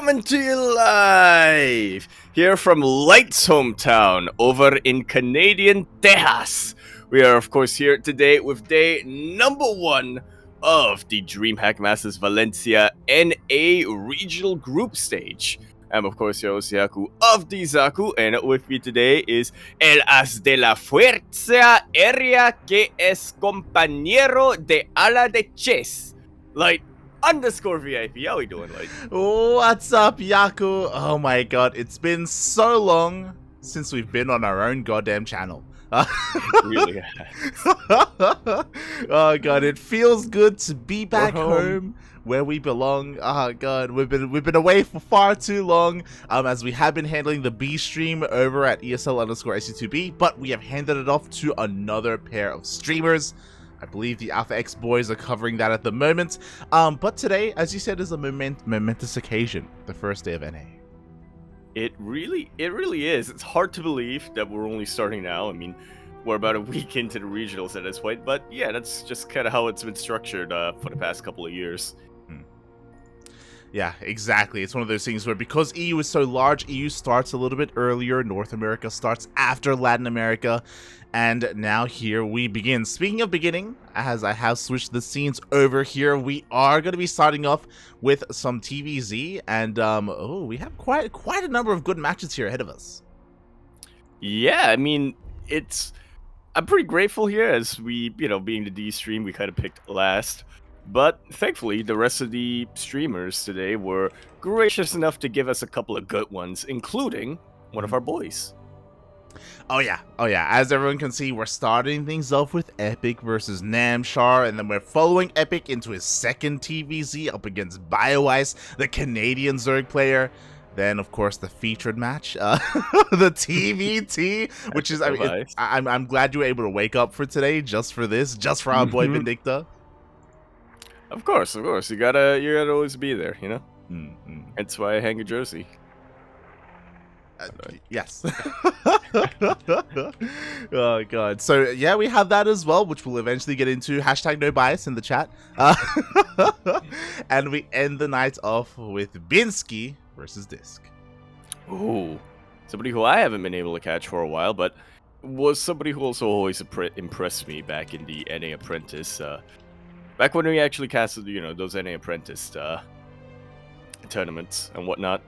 coming to you live here from Light's hometown over in Canadian Tejas. We are, of course, here today with day number 1 of the DreamHack Masters Valencia NA regional group stage. I'm, of course, your Yakuzaku of the Zaku, and with me today is el as de la fuerza area que es compañero de ala de chess. Light _ VIP. How we doing, Light? What's up, Yaku? Oh my god, it's been so long since we've been on our own goddamn channel. Really? Oh god, it feels good to be back home where we belong. Oh god, we've been away for far too long. As we have been handling the B stream over at ESL_SC2B, but we have handed it off to another pair of streamers. I believe the Alpha X boys are covering that at the moment. But today, as you said, is a momentous occasion, the first day of NA. It really is. It's hard to believe that we're only starting now. I mean, we're about a week into the regionals at this point, but yeah, that's just kind of how it's been structured for the past couple of years. Yeah, exactly. It's one of those things where because EU is so large, EU starts a little bit earlier, North America starts after Latin America, and now here we begin. Speaking of beginning, as I have switched the scenes over here, we are going to be starting off with some TVZ, and we have quite a number of good matches here ahead of us. Yeah, I mean, I'm pretty grateful here as we, being the D stream, we kind of picked last. But thankfully, the rest of the streamers today were gracious enough to give us a couple of good ones, including one of our boys. Oh yeah. As everyone can see, we're starting things off with Epic versus Namshar, and then we're following Epic into his second TVZ up against BioIce, the Canadian Zerg player. Then, of course, the featured match, the TVT, which is, I'm glad you were able to wake up for today, just for this, just for our boy Vindicta. Of course, you gotta always be there, That's why I hang a jersey. Yes. Oh god. So yeah, we have that as well, which we'll eventually get into. Hashtag no bias in the chat. And we end the night off with Binsky versus Disc. Ooh, somebody who I haven't been able to catch for a while, but was somebody who also always impressed me back in the NA Apprentice. Back when we actually casted, those NA Apprentice tournaments and whatnot.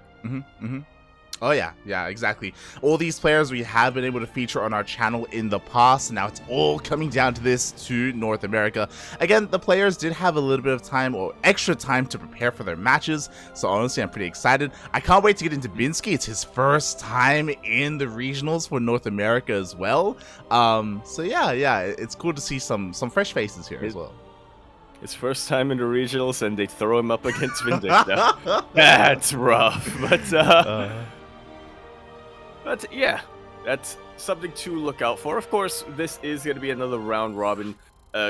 Oh yeah, exactly. All these players we have been able to feature on our channel in the past. Now it's all coming down to this to North America. Again, the players did have a little bit of time or extra time to prepare for their matches. So honestly, I'm pretty excited. I can't wait to get into Binsky. It's his first time in the regionals for North America as well. So yeah, it's cool to see some fresh faces here as well. His first time in the regionals, and they throw him up against Vindicta. That's rough, but yeah, that's something to look out for. Of course, this is going to be another round-robin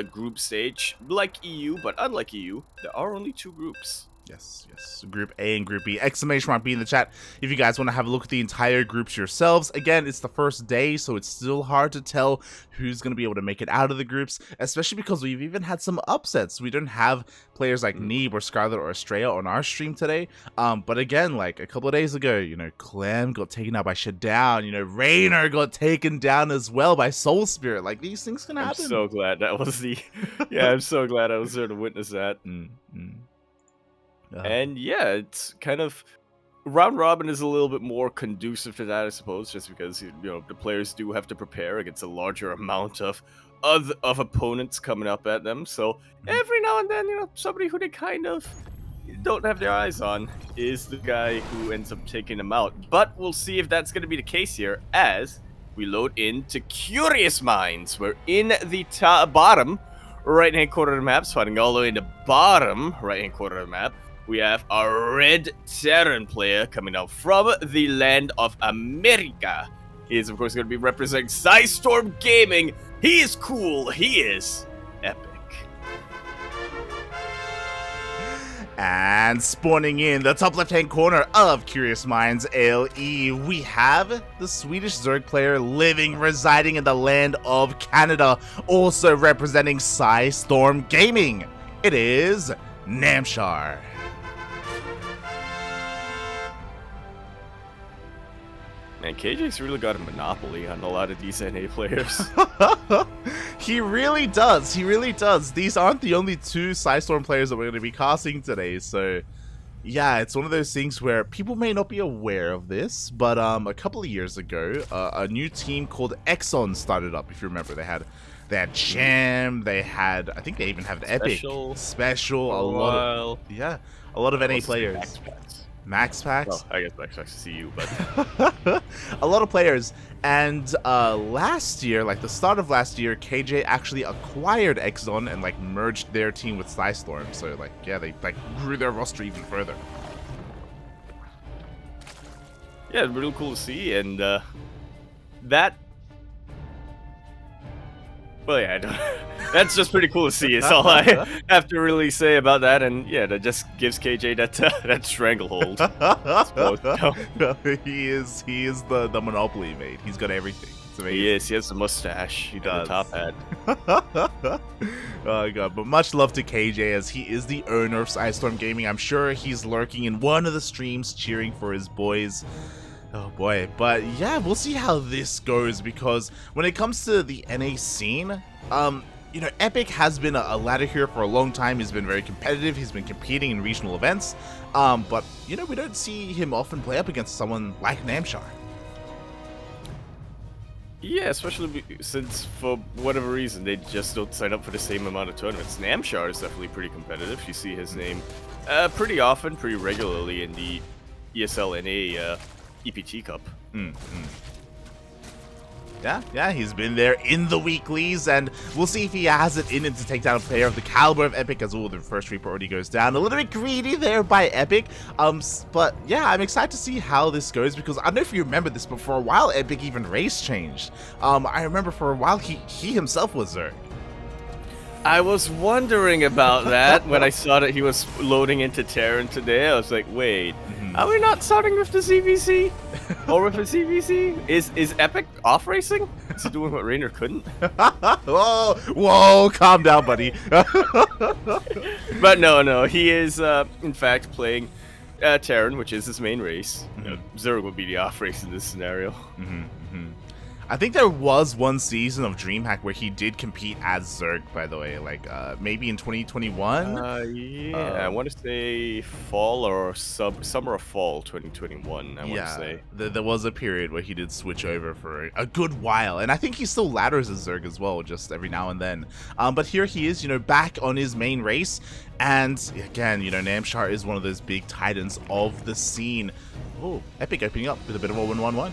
group stage, like EU, but unlike EU, there are only 2 groups. Yes. Group A and Group B. Exclamation mark B in the chat if you guys want to have a look at the entire groups yourselves. Again, it's the first day, so it's still hard to tell who's going to be able to make it out of the groups, especially because we've even had some upsets. We didn't have players like Neeb or Scarlet or Estrella on our stream today. But again, like a couple of days ago, Clem got taken out by Shadown. Raynor got taken down as well by Soul Spirit. Like, these things can happen. I'm so glad that was the... Yeah, I'm so glad I was there to witness that. And yeah, it's kind of round robin is a little bit more conducive to that, I suppose, just because the players do have to prepare against a larger amount of opponents coming up at them. So every now and then, somebody who they kind of don't have their eyes on is the guy who ends up taking them out. But we'll see if that's going to be the case here as we load into Curious Minds. We're in the bottom right-hand corner of the map, fighting all the way in the bottom right-hand corner of the map. We have a red Terran player coming out from the land of America. He is, of course, going to be representing Storm Gaming. He is cool. He is epic. And spawning in the top left-hand corner of Curious Minds LE, we have the Swedish Zerg player residing in the land of Canada, also representing Storm Gaming. It is Namshar. Man, KJ's really got a monopoly on a lot of these NA players. He really does. He really does. These aren't the only two Psystorm players that we're going to be casting today, so yeah, it's one of those things where people may not be aware of this, but a couple of years ago, a new team called Exxon started up. If you remember, they had Cham, they had, I think they even had Epic, Special, a lot of NA players. Max Packs? Well, I guess Max Packs see you, but a lot of players. And last year, like the start of last year, KJ actually acquired Exxon and like merged their team with Psystorm. So like, yeah, they like grew their roster even further. Yeah, really cool to see, and that. Well, yeah, that's just pretty cool to see. It's all I have to really say about that, and yeah, that just gives KJ that stranglehold. He is the monopoly mate. He's got everything. It's amazing. He is. He has the mustache. He does. The top hat. Oh god, but much love to KJ as he is the owner of Psystorm Gaming. I'm sure he's lurking in one of the streams cheering for his boys. Oh boy, but yeah, we'll see how this goes, because when it comes to the NA scene, you know, Epic has been a ladder here for a long time. He's been very competitive. He's been competing in regional events, but you know, we don't see him often play up against someone like Namshar. Yeah, especially since for whatever reason they just don't sign up for the same amount of tournaments. Namshar is definitely pretty competitive. You see his name pretty often, pretty regularly in the ESL NA EPT Cup. Yeah, he's been there in the weeklies, and we'll see if he has it in him to take down a player of the caliber of Epic, as the first Reaper already goes down. A little bit greedy there by Epic, but yeah, I'm excited to see how this goes, because I don't know if you remember this, but for a while Epic even race changed. I remember for a while he himself was Zerg. I was wondering about that when I saw that he was loading into Terran today. I was like, wait, are we not starting with the ZvC? Or with the ZvC? Is Epic off racing? Is he doing what Rainer couldn't? Whoa, calm down, buddy. But no, he is in fact playing Terran, which is his main race. You know, Zerg would be the off race in this scenario. I think there was one season of DreamHack where he did compete as Zerg, by the way, like maybe in 2021. Yeah, I want to say fall or summer or fall 2021. I want to say there was a period where he did switch over for a good while, and I think he still ladders as Zerg as well, just every now and then. But here he is, you know, back on his main race, and again, you know, Namshar is one of those big titans of the scene. Oh, Epic opening up with a bit of a 1-1-1.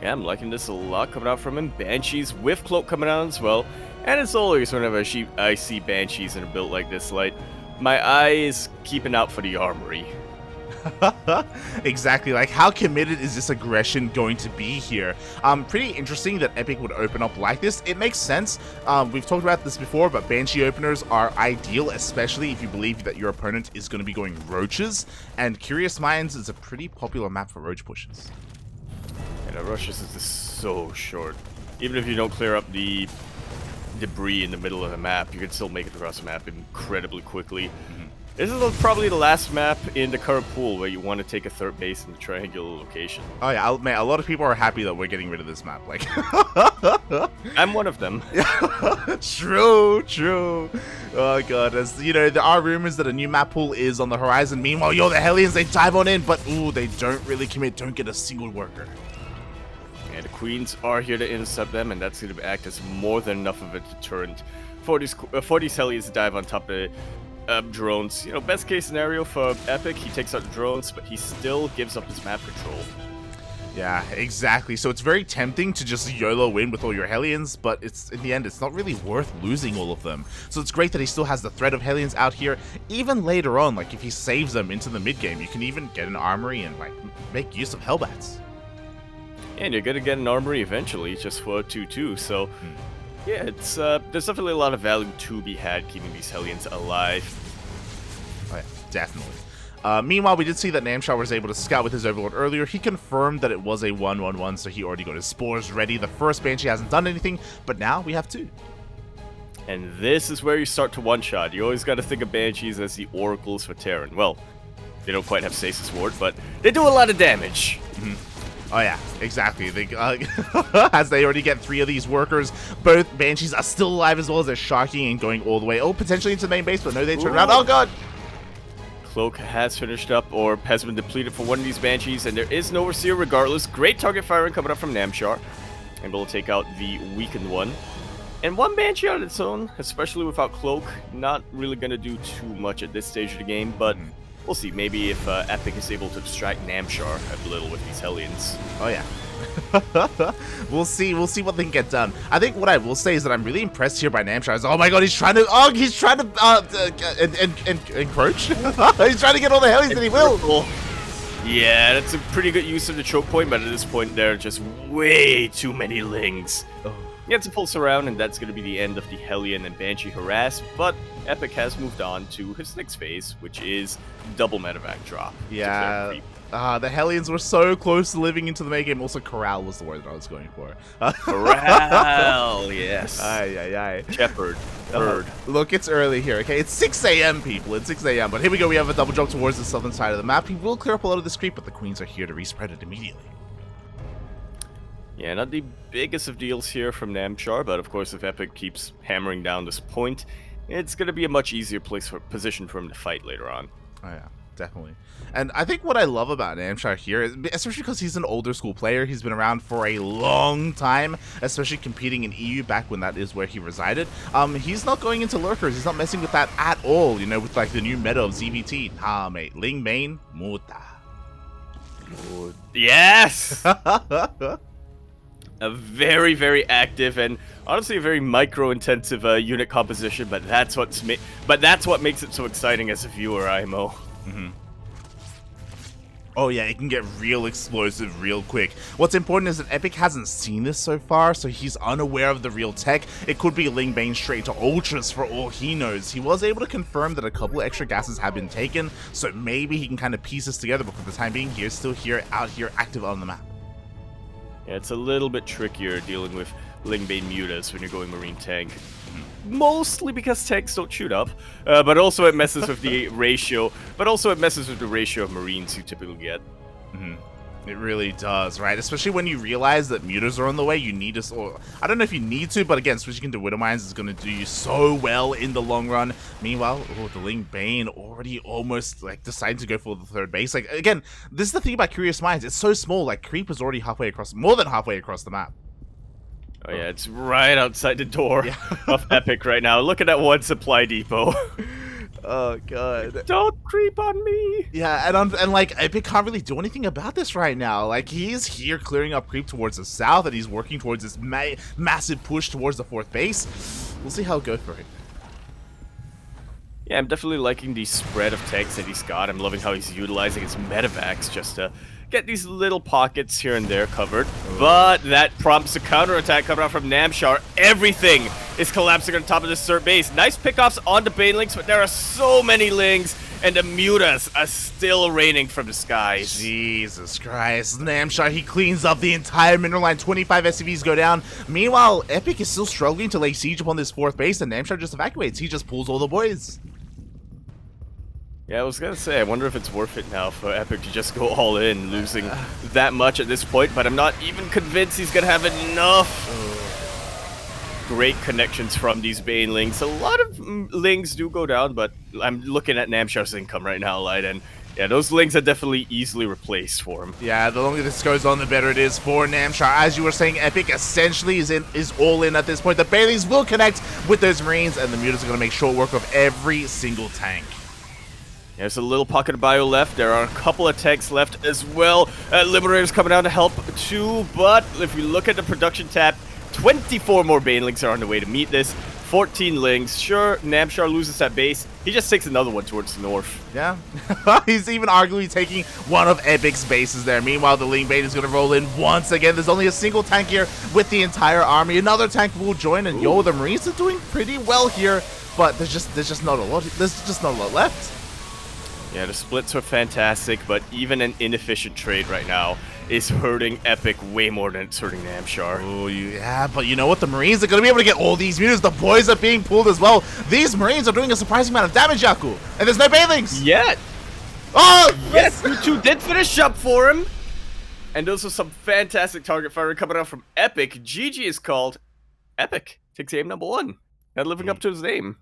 Yeah, I'm liking this a lot coming out from him. Banshees with Cloak coming out as well. And as always, whenever I see Banshees in a build like this, like, my eye is keeping out for the armory. Exactly, like how committed is this aggression going to be here? Pretty interesting that Epic would open up like this. It makes sense. We've talked about this before, but Banshee openers are ideal, especially if you believe that your opponent is going to be going Roaches, and Curious Minds is a pretty popular map for Roach pushes. And the rushes is just so short. Even if you don't clear up the debris in the middle of the map, you can still make it across the map incredibly quickly. This is probably the last map in the current pool where you want to take a third base in the triangular location. Oh yeah, man, a lot of people are happy that we're getting rid of this map. Like, I'm one of them. True. Oh god, as you know, there are rumors that a new map pool is on the horizon. Meanwhile, the Hellions, they dive on in, but ooh, they don't really commit, don't get a single worker. And the Queens are here to intercept them, and that's going to act as more than enough of a deterrent for these Hellions to dive on top of drones. You know, best case scenario for Epic, he takes out the drones, but he still gives up his map control. Yeah, exactly. So it's very tempting to just YOLO win with all your Hellions, but it's in the end, it's not really worth losing all of them. So it's great that he still has the threat of Hellions out here. Even later on, like if he saves them into the mid game, you can even get an armory and like make use of Hellbats. And you're gonna get an armory eventually, just for a 2-2. So yeah, it's there's definitely a lot of value to be had keeping these Hellions alive. Oh yeah, definitely. Meanwhile, we did see that Namshar was able to scout with his Overlord earlier. He confirmed that it was a 1-1-1, so he already got his spores ready. The first Banshee hasn't done anything, but now we have two. And this is where you start to one-shot. You always got to think of Banshees as the oracles for Terran. Well, they don't quite have Stasis Ward, but they do a lot of damage. Oh yeah, exactly. As they already get 3 of these workers, both Banshees are still alive as well as they're sharking and going all the way. Oh, potentially into the main base, but no, they turn around. Oh god! Cloak has finished up or has been depleted for one of these Banshees, and there is no Overseer regardless. Great target firing coming up from Namshar. Able to take out the weakened one. And one Banshee on its own, especially without Cloak, not really going to do too much at this stage of the game, but we'll see. Maybe if Epic is able to distract Namshar a little with these Hellions. Oh yeah. We'll see what they can get done. I think what I will say is that I'm really impressed here by Namshar. Oh my god, he's trying to encroach. He's trying to get all the Hellions that he will. Yeah, that's a pretty good use of the choke point, but at this point there are just way too many Lings. He gets a pulse around, and that's going to be the end of the Hellion and Banshee harass, but Epic has moved on to his next phase, which is double medevac drop. Yeah, the Hellions were so close to living into the main game. Also, Corral was the word that I was going for. Corral, yes. Aye. Shepherd. Bird. Look, it's early here, okay? It's 6 a.m., people. It's 6 a.m. But here we go. We have a double jump towards the southern side of the map. He will clear up a lot of this creep, but the Queens are here to respread it immediately. Yeah, not the biggest of deals here from Namshar, but of course if Epic keeps hammering down this point, it's going to be a much easier position for him to fight later on. Oh yeah, definitely. And I think what I love about Namshar here, especially because he's an older school player, he's been around for a long time, especially competing in EU back when that is where he resided. He's not going into lurkers, he's not messing with that at all, you know, with like the new meta of ZvT. Nah, mate, Ling main, Muta. Yes! A very, very active and honestly a very micro-intensive unit composition, but that's what makes it so exciting as a viewer, IMO. Oh yeah, it can get real explosive real quick. What's important is that Epic hasn't seen this so far, so he's unaware of the real tech. It could be Ling Bane straight to Ultras for all he knows. He was able to confirm that a couple extra gases have been taken, so maybe he can kind of piece this together, but for the time being, he is still out here active on the map. Yeah, it's a little bit trickier dealing with Lingbane mutas when you're going Marine tank. Mostly because tanks don't shoot up, but also it messes with the ratio. But also it messes with the ratio of Marines you typically get. It really does, right? Especially when you realize that mutas are on the way, you need to, or I don't know if you need to, but again, switching into Widow Mines is going to do you so well in the long run. Meanwhile, the Ling Bane already almost like deciding to go for the third base. Like again, this is the thing about Curious Minds. It's so small. Like Creep is already more than halfway across the map. Oh yeah, it's right outside the door of Epic right now. Look at that one supply depot. Oh god. Don't creep on me. Yeah, and like Epic can't really do anything about this right now. Like he's here clearing up creep towards the south, and he's working towards this massive push towards the fourth base. We'll see how it goes for him. Yeah, I'm definitely liking the spread of tanks that he's got. I'm loving how he's utilizing his medevacs just to get these little pockets here and there covered. But that prompts a counterattack coming out from Namshar. Everything is collapsing on top of this third base. Nice pickoffs on the Banelings, but there are so many Lings, and the mutas are still raining from the skies. Jesus Christ. Namshar, he cleans up the entire mineral line. 25 SCVs go down. Meanwhile, Epic is still struggling to lay siege upon this fourth base, and Namshar just evacuates. He just pulls all the boys. Yeah, I was gonna say, I wonder if it's worth it now for Epic to just go all in, losing that much at this point, but I'm not even convinced he's gonna have enough. Great connections from these Banelings. A lot of Lings do go down, but I'm looking at Namshar's income right now, Light, and yeah, those Lings are definitely easily replaced for him. Yeah, the longer this goes on, the better it is for Namshar. As you were saying, Epic essentially is all in at this point. The Banelings will connect with those Marines, and the mutas are gonna make short work of every single tank. There's a little pocket of bio left. There are a couple of tanks left as well. Liberators coming out to help too, but if we look at the production tab, 24 more Banelings are on the way to meet this. 14 Lings. Sure, Namshar loses that base. He just takes another one towards the north. Yeah. He's even arguably taking one of Epic's bases there. Meanwhile, the Ling Bane is going to roll in once again. There's only a single tank here with the entire army. Another tank will join, and yo, the Marines are doing pretty well here, but there's just not a lot. There's just not a lot left. Yeah, the splits are fantastic, but even an inefficient trade right now is hurting Epic way more than it's hurting Namshar. Oh, yeah, but you know what? The Marines are going to be able to get all these mutas. The boys are being pulled as well. These Marines are doing a surprising amount of damage, Yaku. And there's no Banelings. Yet. Oh, yes, you two did finish up for him. And those are some fantastic target fire coming out from Epic. GG is called Epic. Takes aim number 1. Not living up to his name.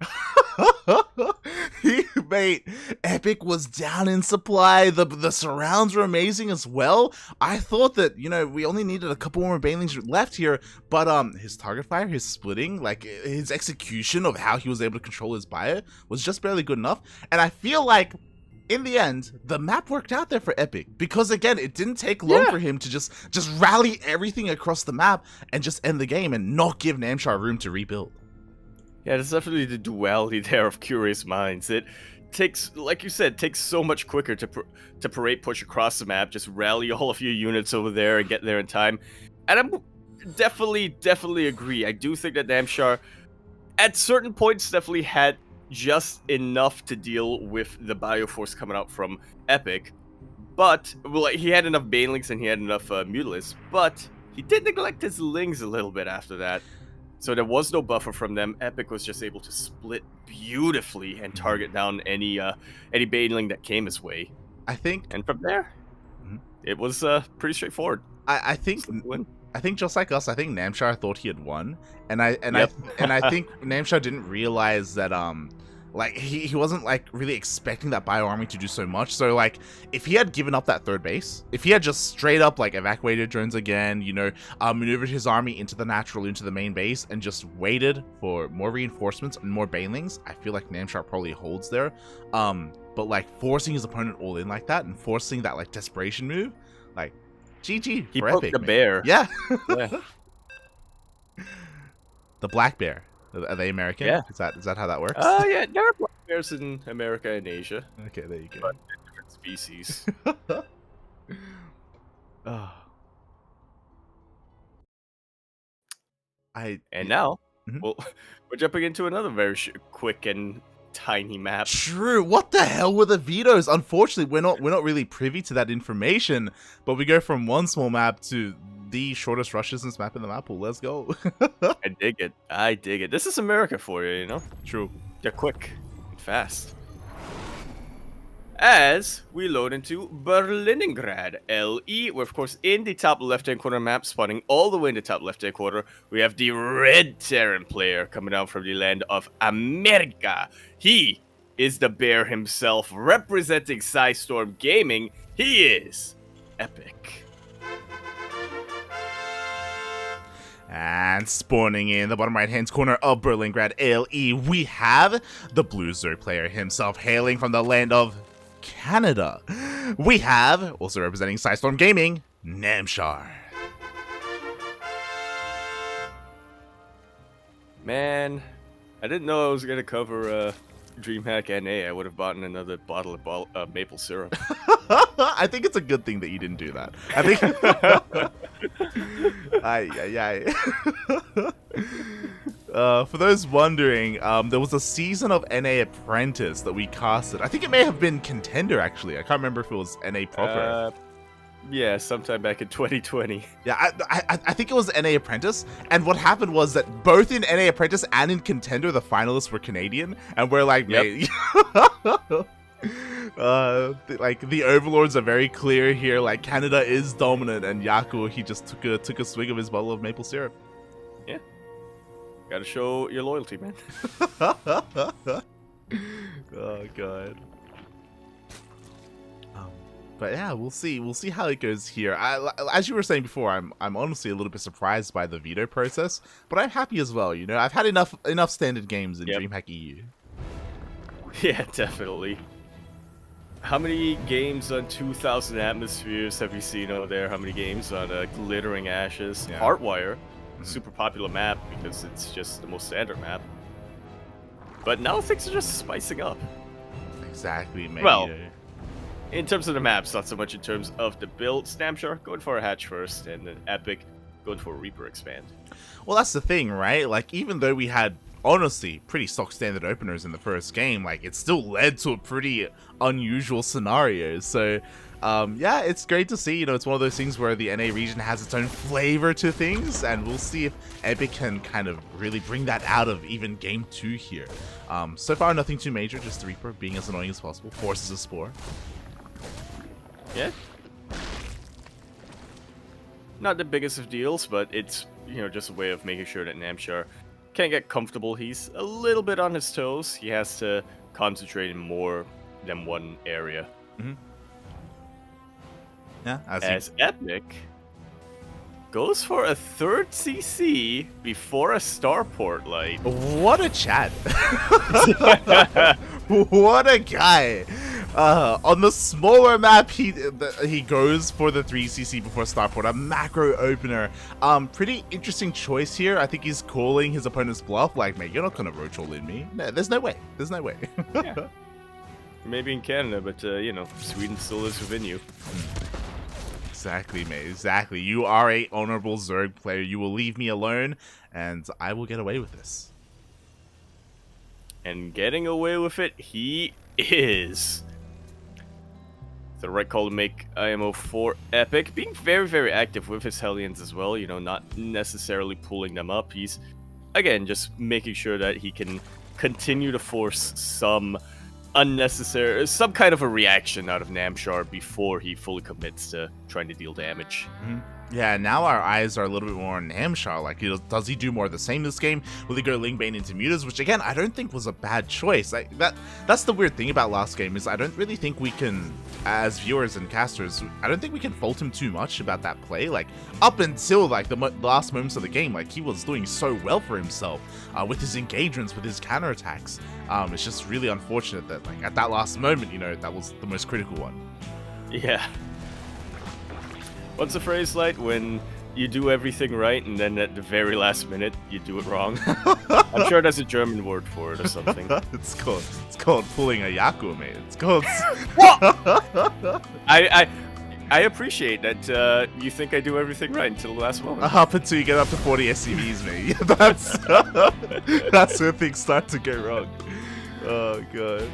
Mate, Epic was down in supply. The surrounds were amazing as well. I thought that, you know, we only needed a couple more banelings left here, but his target fire, his splitting, like his execution of how he was able to control his bio was just barely good enough. And I feel like in the end, the map worked out there for Epic because, again, it didn't take long for him to just rally everything across the map and just end the game and not give Namshar room to rebuild. Yeah, there's definitely the duality there of Curious Minds. It takes, like you said, takes so much quicker to parade push across the map, just rally all of your units over there and get there in time. And I'm definitely agree. I do think that Namshar, at certain points, definitely had just enough to deal with the Bioforce coming out from Epic. But, well, he had enough Banelings and he had enough Mutalisks, but he did neglect his Lings a little bit after that. So there was no buffer from them. Epic was just able to split beautifully and target down any Baneling that came his way. I think, and from there, it was pretty straightforward. I think just like us, I think Namshar thought he had won, and I think Namshar didn't realize that like he wasn't like really expecting that bio army to do so much. So like if he had given up that third base, if he had just straight up like evacuated drones again, you know, maneuvered his army into the natural, into the main base, and just waited for more reinforcements and more banelings, I feel like Namshar probably holds there. But like forcing his opponent all in like that and forcing that like desperation move, like GG. He for broke Epic, the man. bear. Yeah. Yeah. The black bear. Are they American? Yeah. Is that how that works? Yeah, there are black bears in America and Asia. Okay, there you go. But different species. Oh. And now, Mhm. well, we're jumping into another very quick and tiny map. True. What the hell were the vetoes? Unfortunately, we're not really privy to that information. But we go from one small map to the shortest rush distance map in the map. Well, let's go. I dig it. I dig it. This is America for you, you know? True. They're quick and fast. As we load into Berlingrad LE, we're of course in the top left-hand corner map, spawning all the way in the top left-hand corner. We have the Red Terran player coming down from the land of America. He is the bear himself, representing Storm Gaming. He is Epic. And spawning in the bottom right-hand corner of Berlingrad LE, we have the Blue Zerg player himself, hailing from the land of Canada. We have, also representing Storm Gaming, Namshar. Man, I didn't know I was going to cover DreamHack NA. I would have bought another bottle of maple syrup. I think it's a good thing that you didn't do that. I think... For those wondering, there was a season of NA Apprentice that we casted. I think it may have been Contender, actually. I can't remember if it was NA proper. Yeah, sometime back in 2020. Yeah, I think it was NA Apprentice. And what happened was that both in NA Apprentice and in Contender, the finalists were Canadian. And we're like, mate... like the overlords are very clear here. Like Canada is dominant, and Yaku, he just took a swig of his bottle of maple syrup. Yeah, gotta show your loyalty, man. Oh god. But yeah, we'll see how it goes here. As you were saying before, I'm honestly a little bit surprised by the veto process, but I'm happy as well. You know, I've had enough standard games in DreamHack EU. Yeah, definitely. How many games on 2,000 Atmospheres have you seen over there? How many games on Glittering Ashes? Yeah. Heartwire, super popular map because it's just the most standard map. But now things are just spicing up. Exactly, man. Well, in terms of the maps, not so much in terms of the builds. Namshar going for a hatch first, and then Epic going for a Reaper expand. Well, that's the thing, right? Like, even though we had honestly pretty stock standard openers in the first game, like it still led to a pretty unusual scenario. So yeah, it's great to see. You know, it's one of those things where the NA region has its own flavor to things, and we'll see if Epic can kind of really bring that out of even game 2 here. So far nothing too major, just the Reaper being as annoying as possible, forces a spore. Yeah. not the biggest of deals, but it's, just a way of making sure that Namshar can't get comfortable. He's a little bit on his toes. He has to concentrate in more than one area. Mm-hmm. Yeah, as Epic goes for a third CC before a starport light. What a chat. What a guy. On the smaller map, he goes for the 3cc before starport, a macro opener. Pretty interesting choice here. I think he's calling his opponent's bluff, like, mate, you're not gonna roach all in me. No, there's no way. There's no way. Yeah. Maybe in Canada, but Sweden still lives within you. Exactly, mate. Exactly. You are a honorable Zerg player. You will leave me alone, and I will get away with this. And getting away with it, he is. The right call to make IMO for Epic. Being very, very active with his Hellions as well. Not necessarily pulling them up. He's, again, just making sure that he can continue to force some kind of a reaction out of Namshar before he fully commits to trying to deal damage. Mm-hmm. Yeah, now our eyes are a little bit more on Namshar. Like, does he do more of the same this game? Will he go Lingbane into Mutas? Which, again, I don't think was a bad choice. Like, that's the weird thing about last game, is I don't really think we can, as viewers and casters, I don't think we can fault him too much about that play. Like, up until, like, the last moments of the game, like, he was doing so well for himself with his engagements, with his counterattacks. It's just really unfortunate that, like, at that last moment, that was the most critical one. Yeah. What's the phrase like? When you do everything right and then at the very last minute you do it wrong? I'm sure there's a German word for it or something. It's called pulling a Yaku, mate. It's called. I appreciate that you think I do everything right until the last moment. Up until you get up to 40 SCVs, mate. That's where things start to go wrong. Oh god.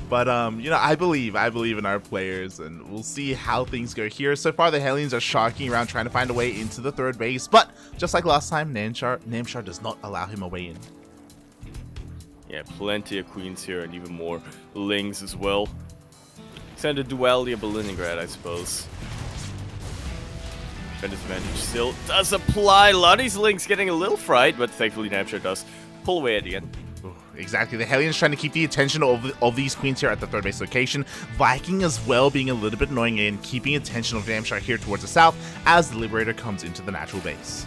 But I believe in our players, and we'll see how things go here. So far, the Hellions are sharking around trying to find a way into the third base, but just like last time, Namshar does not allow him a way in. Yeah, plenty of queens here, and even more lings as well. Send a duality of Leningrad, I suppose. Defender's advantage still does apply. A lot of these lings getting a little fried, but thankfully Namshar does pull away at the end. Exactly, the Hellions trying to keep the attention of these queens here at the third base location. Viking as well being a little bit annoying and keeping attention of Namshar here towards the south as the Liberator comes into the natural base.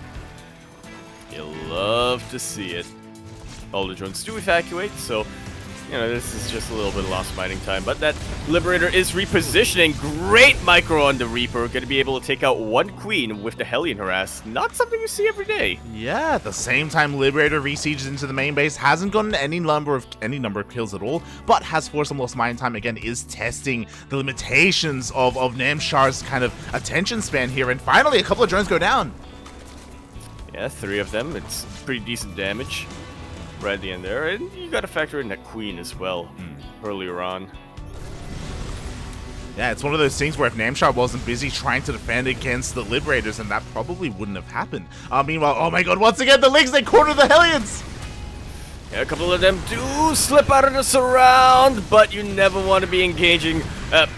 You'll love to see it. All the drones do evacuate, so this is just a little bit of lost mining time, but that Liberator is repositioning. Great micro on the Reaper. Going to be able to take out one queen with the Hellion harass. Not something you see every day. Yeah, at the same time, Liberator resieges into the main base. Hasn't gotten any number of kills at all, but has forced some lost mining time. Again, is testing the limitations of Namshar's kind of attention span here. And finally, a couple of drones go down. Yeah, 3 of them. It's pretty decent damage right at the end there, and you got to factor in that queen as well earlier on. Yeah, it's one of those things where if Namshar wasn't busy trying to defend against the Liberators, then that probably wouldn't have happened. Meanwhile, oh my god, once again, the Lings, they corner the Hellions! Yeah, a couple of them do slip out of the surround, but you never want to be engaging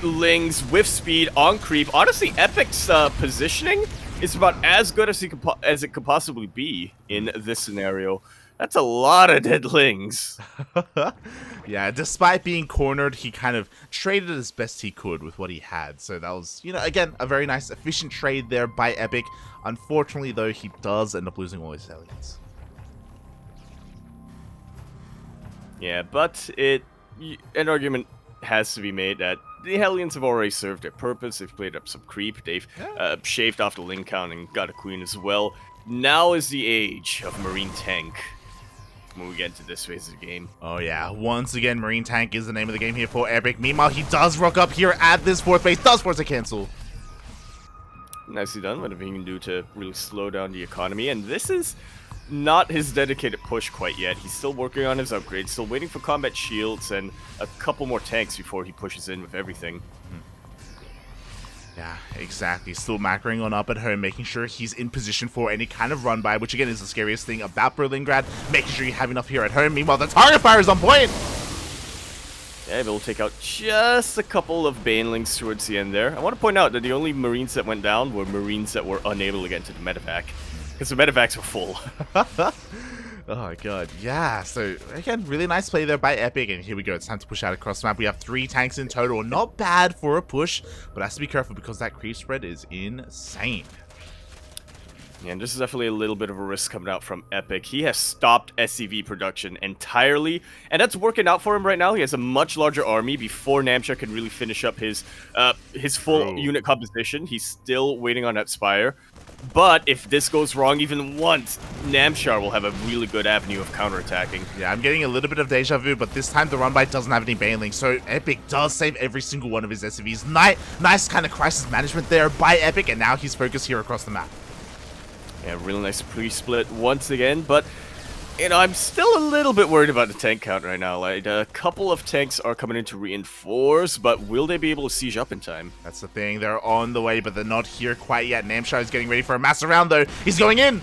Lings with speed on creep. Honestly, Epic's positioning is about as good as it could possibly be in this scenario. That's a lot of dead Lings. Yeah, despite being cornered, he kind of traded as best he could with what he had. So that was, again, a very nice, efficient trade there by Epic. Unfortunately, though, he does end up losing all his Hellions. Yeah, but an argument has to be made that the Hellions have already served their purpose. They've played up some creep. They've shaved off the Ling count and got a queen as well. Now is the age of Marine Tank when we get into this phase of the game. Oh yeah, once again, Marine Tank is the name of the game here for Epic. Meanwhile, he does rock up here at this fourth base, does force a cancel. Nicely done, whatever he can do to really slow down the economy, and this is not his dedicated push quite yet. He's still working on his upgrades, still waiting for combat shields and a couple more tanks before he pushes in with everything. Yeah, exactly. Still macroing on up at home, making sure he's in position for any kind of run by, which again is the scariest thing about Berlingrad, making sure you have enough here at home. Meanwhile, the target fire is on point! Yeah, they'll take out just a couple of Banelings towards the end there. I want to point out that the only Marines that went down were Marines that were unable to get into the medevac. Because the medevacs were full. Oh my god, yeah. So again, really nice play there by Epic, and here we go. It's time to push out across the map. We have 3 tanks in total. Not bad for a push, but has to be careful because that creep spread is insane. Yeah, and this is definitely a little bit of a risk coming out from Epic. He has stopped SCV production entirely, and that's working out for him right now. He has a much larger army before Namshar can really finish up his full unit composition. He's still waiting on that Spire. But if this goes wrong even once, Namshar will have a really good avenue of counterattacking. Yeah, I'm getting a little bit of deja vu, but this time the run by doesn't have any Banelings, so Epic does save every single one of his SCVs. Nice kind of crisis management there by Epic, and now he's focused here across the map. Yeah, real nice pre-split once again, but you know, I'm still a little bit worried about the tank count right now. Like, a couple of tanks are coming in to reinforce, but will they be able to siege up in time? That's the thing, they're on the way, but they're not here quite yet. Namshar is getting ready for a mass round though. He's going in!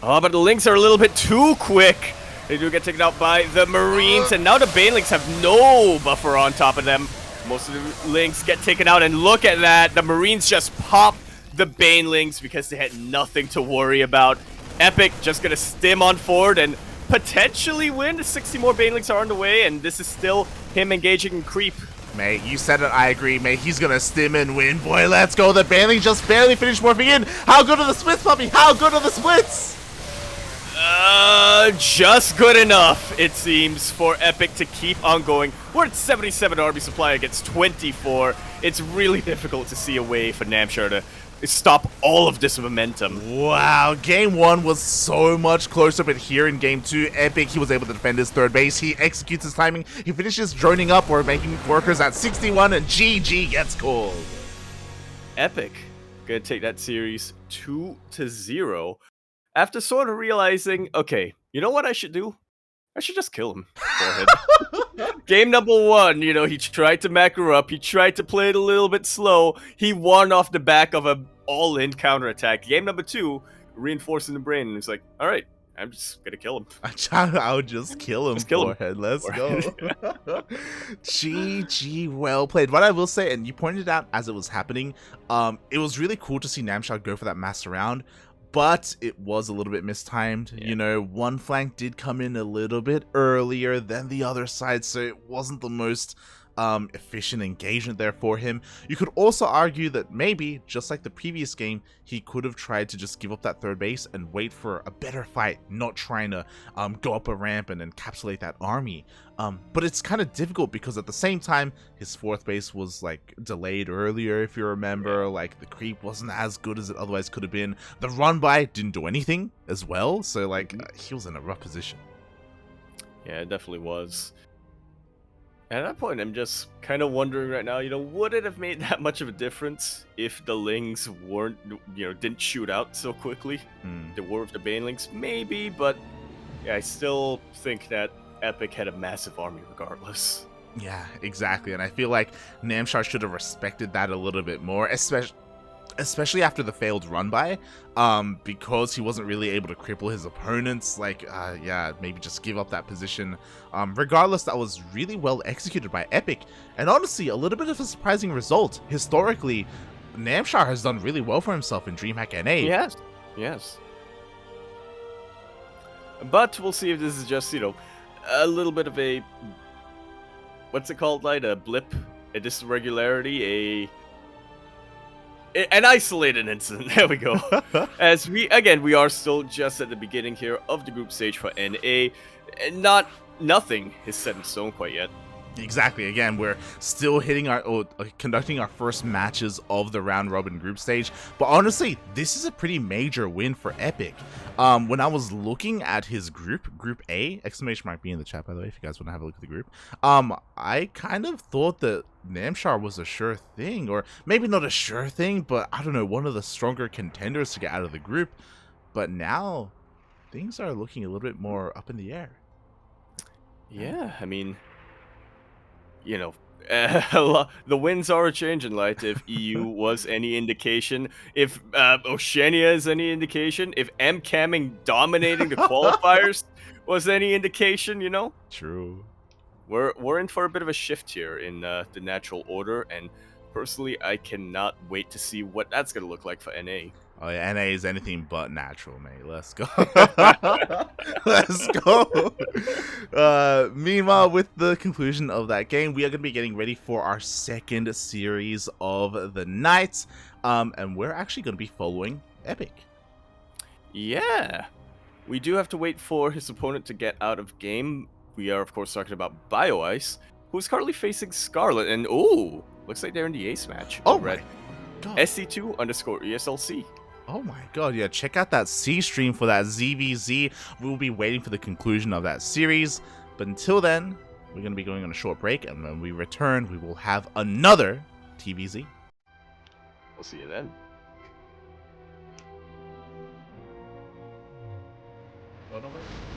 Oh, but the Lynx are a little bit too quick. They do get taken out by the Marines, and now the Banelings have no buffer on top of them. Most of the Lynx get taken out, and look at that. The Marines just pop the Banelings because they had nothing to worry about. Epic just gonna stim on forward and potentially win. 60 more Banelings are on the way, and this is still him engaging in creep. Mate, you said it, I agree, mate. He's gonna stim and win. Boy, let's go. The Banelings just barely finished morphing in. How good are the splits, puppy? How good are the splits? Just good enough, it seems, for Epic to keep on going. We're at 77 army supply against 24. It's really difficult to see a way for Namshar to stop all of this momentum. Wow, game 1 was so much closer, but here in game 2, Epic, he was able to defend his third base. He executes his timing. He finishes droning up or making workers at 61, and GG gets called. Epic gonna take that series 2-0 after sort of realizing, okay, you know what I should do? I should just kill him. Game number 1, you know, he tried to macro up. He tried to play it a little bit slow. He won off the back of a all-in counterattack. Game number 2, reinforcing the brain. And it's like, all right, I'm just gonna kill him. I'll just kill him. Just kill him. Forehead. Let's go. GG, well played. What I will say, and you pointed out as it was happening, it was really cool to see Namshar go for that master round. But it was a little bit mistimed. Yeah. You know, one flank did come in a little bit earlier than the other side, so it wasn't the most efficient engagement there for him. You could also argue that maybe, just like the previous game, he could have tried to just give up that third base and wait for a better fight, not trying to go up a ramp and encapsulate that army. But it's kind of difficult because at the same time, his fourth base was like delayed earlier, if you remember. Like the creep wasn't as good as it otherwise could have been. The run by didn't do anything as well, so like he was in a rough position. Yeah, it definitely was. At that point, I'm just kind of wondering right now, you know, would it have made that much of a difference if the Lings weren't, you know, didn't shoot out so quickly? The War of the Banelings, maybe, but yeah, I still think that Epic had a massive army regardless. Yeah, exactly, and I feel like Namshar should have respected that a little bit more, especially after the failed run by, because he wasn't really able to cripple his opponents. Like, yeah, maybe just give up that position. Regardless, that was really well executed by Epic, and honestly, a little bit of a surprising result. Historically, Namshar has done really well for himself in DreamHack NA. Yes. But we'll see if this is just, you know, a little bit of a, what's it called, like a blip, a dysregularity, an isolated incident. There we go. As we are still just at the beginning here of the group stage for NA, and nothing is set in stone quite yet. Exactly. Again, we're still conducting our first matches of the round robin group stage. But honestly, this is a pretty major win for Epic. When I was looking at his group A, exclamation mark B in the chat, by the way, if you guys want to have a look at the group, I kind of thought that Namshar was a sure thing, or maybe not a sure thing, but I don't know, one of the stronger contenders to get out of the group. But now, things are looking a little bit more up in the air. Yeah, I mean, you know, the winds are a changing, light. If EU was any indication, if Oceania is any indication, if M-camming dominating the qualifiers was any indication, you know? True. We're in for a bit of a shift here in the natural order, and personally, I cannot wait to see what that's gonna look like for NA. Oh yeah, NA is anything but natural, mate. Let's go. Let's go. Meanwhile, with the conclusion of that game, we are going to be getting ready for our second series of the night. And we're actually going to be following Epic. Yeah, we do have to wait for his opponent to get out of game. We are, of course, talking about BioIce, who's currently facing Scarlet, and ooh, looks like they're in the ace match. Oh over my at god. SC2_ESLC. Oh my god, yeah, check out that C stream for that ZvZ. We will be waiting for the conclusion of that series. But until then, we're going to be going on a short break, and when we return, we will have another TVZ. We'll see you then. Oh, no, wait.